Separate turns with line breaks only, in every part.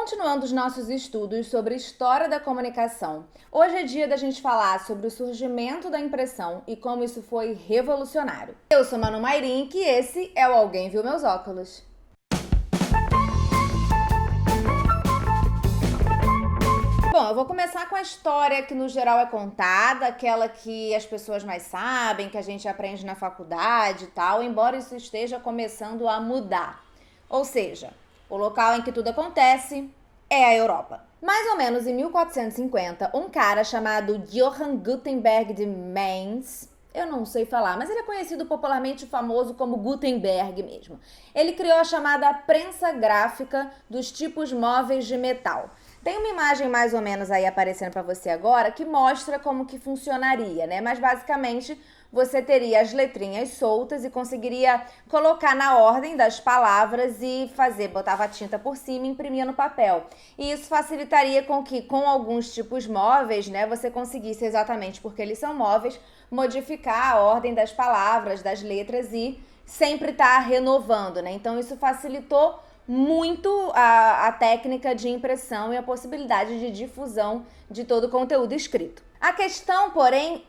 Continuando os nossos estudos sobre história da comunicação, hoje é dia da gente falar sobre o surgimento da impressão e como isso foi revolucionário. Eu sou Manu Mairink e esse é o Alguém Viu Meus Óculos. Bom, eu vou começar com a história que no geral é contada, aquela que as pessoas mais sabem, que a gente aprende na faculdade e tal, embora isso esteja começando a mudar. Ou seja, o local em que tudo acontece é a Europa. Mais ou menos em 1450, um cara chamado Johann Gutenberg de Mainz, eu não sei falar, mas ele é conhecido popularmente famoso como Gutenberg mesmo. Ele criou a chamada prensa gráfica dos tipos móveis de metal. Tem uma imagem mais ou menos aí aparecendo para você agora que mostra como que funcionaria, né? Mas basicamente você teria as letrinhas soltas e conseguiria colocar na ordem das palavras e botava a tinta por cima e imprimia no papel. E isso facilitaria com que, com alguns tipos móveis, né, você conseguisse exatamente porque eles são móveis, modificar a ordem das palavras, das letras e sempre estar renovando, né? Então isso facilitou muito a técnica de impressão e a possibilidade de difusão de todo o conteúdo escrito. A questão, porém,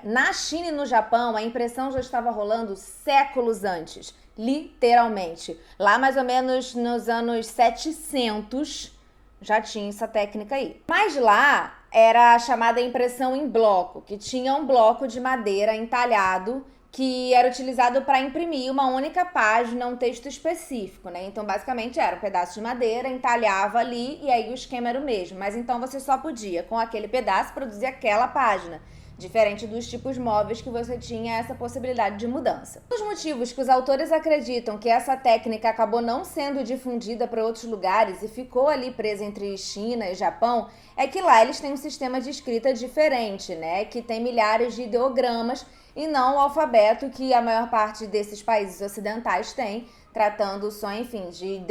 na China e no Japão, a impressão já estava rolando séculos antes, literalmente. Lá mais ou menos nos anos 700 já tinha essa técnica aí. Mas lá era a chamada impressão em bloco, que tinha um bloco de madeira entalhado que era utilizado para imprimir uma única página, um texto específico, né? Então, basicamente, era um pedaço de madeira, entalhava ali e aí o esquema era o mesmo. Mas então você só podia, com aquele pedaço, produzir aquela página. Diferente dos tipos móveis que você tinha essa possibilidade de mudança. Os motivos que os autores acreditam que essa técnica acabou não sendo difundida para outros lugares e ficou ali presa entre China e Japão é que lá eles têm um sistema de escrita diferente, né? Que tem milhares de ideogramas e não o alfabeto que a maior parte desses países ocidentais tem, tratando só, enfim, de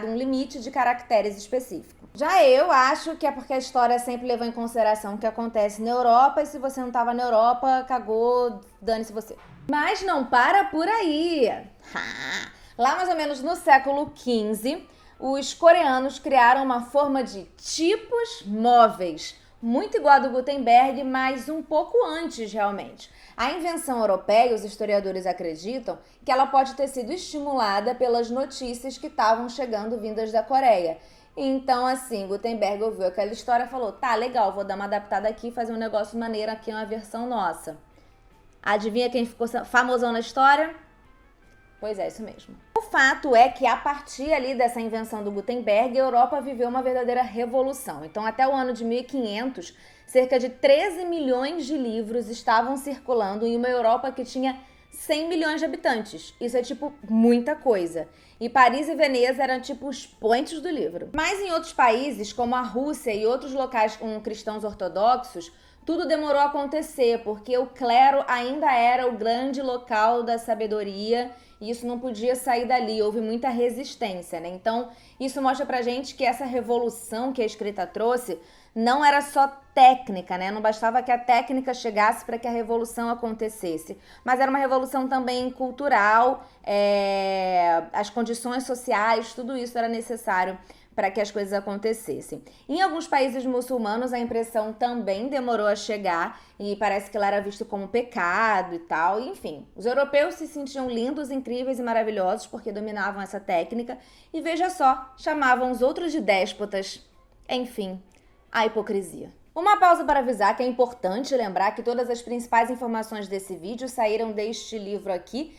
um limite de caracteres específico. Já eu acho que é porque a história sempre levou em consideração o que acontece na Europa e se você não estava na Europa, cagou, dane-se você. Mas não para por aí. Lá mais ou menos no século XV, os coreanos criaram uma forma de tipos móveis, muito igual a do Gutenberg, mas um pouco antes realmente. A invenção europeia, os historiadores acreditam que ela pode ter sido estimulada pelas notícias que estavam chegando vindas da Coreia. Então, assim, Gutenberg ouviu aquela história e falou, tá, legal, vou dar uma adaptada aqui, fazer um negócio maneiro aqui, uma versão nossa. Adivinha quem ficou famosão na história? Pois é, isso mesmo. O fato é que a partir ali dessa invenção do Gutenberg, a Europa viveu uma verdadeira revolução. Então, até o ano de 1500, cerca de 13 milhões de livros estavam circulando em uma Europa que tinha 100 milhões de habitantes. Isso é, tipo, muita coisa. E Paris e Veneza eram, tipo, os points do livro. Mas em outros países, como a Rússia e outros locais com cristãos ortodoxos, tudo demorou a acontecer, porque o clero ainda era o grande local da sabedoria e isso não podia sair dali, houve muita resistência, né? Então, isso mostra pra gente que essa revolução que a escrita trouxe não era só técnica, né? Não bastava que a técnica chegasse para que a revolução acontecesse, mas era uma revolução também cultural, as condições sociais, tudo isso era necessário para que as coisas acontecessem. Em alguns países muçulmanos, a impressão também demorou a chegar e parece que ela era visto como pecado e tal. Enfim, os europeus se sentiam lindos, incríveis e maravilhosos porque dominavam essa técnica e, veja só, chamavam os outros de déspotas. Enfim, a hipocrisia. Uma pausa para avisar que é importante lembrar que todas as principais informações desse vídeo saíram deste livro aqui,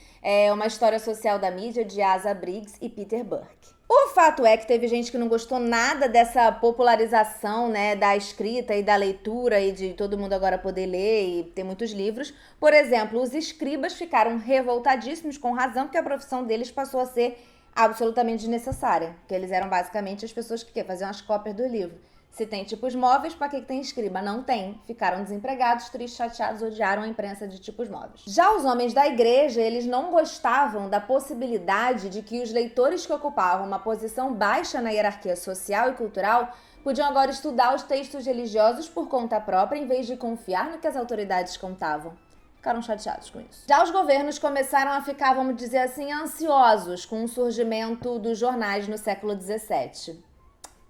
Uma História Social da Mídia, de Asa Briggs e Peter Burke. O fato é que teve gente que não gostou nada dessa popularização, né, da escrita e da leitura e de todo mundo agora poder ler e ter muitos livros. Por exemplo, os escribas ficaram revoltadíssimos, com razão, porque a profissão deles passou a ser absolutamente desnecessária, porque eles eram basicamente as pessoas que faziam as cópias do livro. Se tem tipos móveis, para que tem escriba? Não tem. Ficaram desempregados, tristes, chateados, odiaram a imprensa de tipos móveis. Já os homens da igreja, eles não gostavam da possibilidade de que os leitores que ocupavam uma posição baixa na hierarquia social e cultural podiam agora estudar os textos religiosos por conta própria em vez de confiar no que as autoridades contavam. ficaram chateados com isso. Já os governos começaram a ficar, vamos dizer assim, ansiosos com o surgimento dos jornais no século XVII.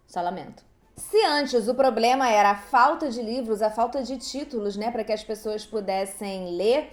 Só lamento. Se antes o problema era a falta de livros, a falta de títulos, né, para que as pessoas pudessem ler,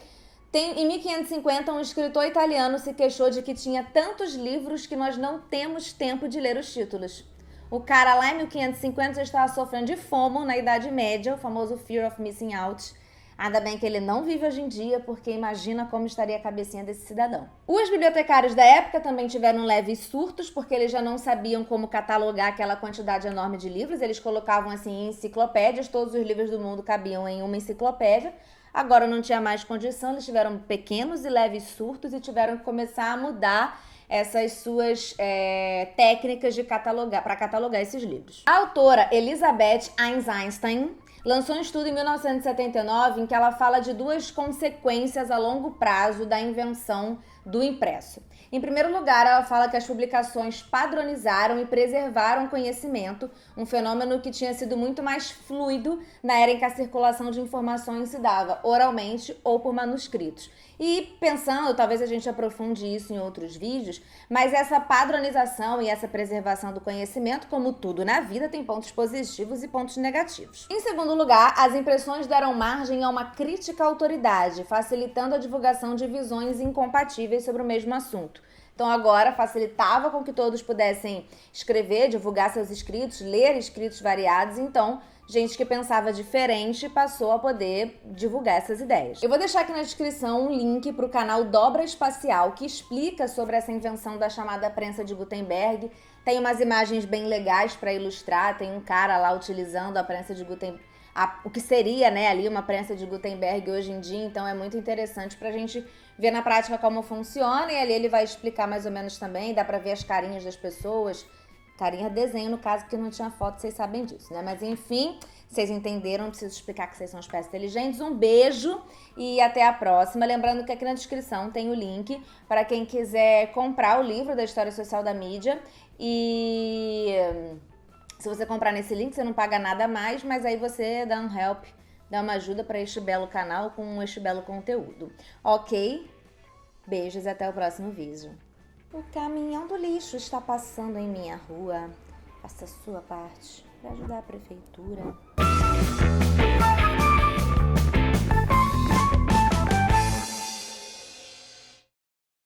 em 1550 um escritor italiano se queixou de que tinha tantos livros que nós não temos tempo de ler os títulos. O cara lá em 1550 já estava sofrendo de FOMO na Idade Média, o famoso Fear of Missing Out. Ainda bem que ele não vive hoje em dia, porque imagina como estaria a cabecinha desse cidadão. Os bibliotecários da época também tiveram leves surtos, porque eles já não sabiam como catalogar aquela quantidade enorme de livros. Eles colocavam assim em enciclopédias, todos os livros do mundo cabiam em uma enciclopédia. Agora não tinha mais condição, eles tiveram pequenos e leves surtos e tiveram que começar a mudar essas suas técnicas de para catalogar esses livros. A autora Elizabeth Einstein lançou um estudo em 1979 em que ela fala de duas consequências a longo prazo da invenção do impresso. Em primeiro lugar, ela fala que as publicações padronizaram e preservaram conhecimento, um fenômeno que tinha sido muito mais fluido na era em que a circulação de informações se dava oralmente ou por manuscritos. E pensando, talvez a gente aprofunde isso em outros vídeos, mas essa padronização e essa preservação do conhecimento, como tudo na vida, tem pontos positivos e pontos negativos. Em segundo lugar, as impressões deram margem a uma crítica à autoridade, facilitando a divulgação de visões incompatíveis sobre o mesmo assunto. Então agora facilitava com que todos pudessem escrever, divulgar seus escritos, ler escritos variados, então gente que pensava diferente passou a poder divulgar essas ideias. Eu vou deixar aqui na descrição um link para o canal Dobra Espacial, que explica sobre essa invenção da chamada prensa de Gutenberg. Tem umas imagens bem legais para ilustrar, tem um cara lá utilizando a prensa de Gutenberg, o que seria, né, ali uma prensa de Gutenberg hoje em dia, então é muito interessante pra gente ver na prática como funciona, e ali ele vai explicar mais ou menos também, dá pra ver as carinhas das pessoas, carinha desenho no caso, porque não tinha foto, vocês sabem disso, né, mas enfim, vocês entenderam, não preciso explicar que vocês são espécies inteligentes, um beijo e até a próxima, lembrando que aqui na descrição tem o link para quem quiser comprar o livro da História Social da Mídia, e se você comprar nesse link, você não paga nada a mais, mas aí você dá um help, dá uma ajuda para este belo canal com este belo conteúdo. Ok? Beijos e até o próximo vídeo. O caminhão do lixo está passando em minha rua. Faça a sua parte para ajudar a prefeitura.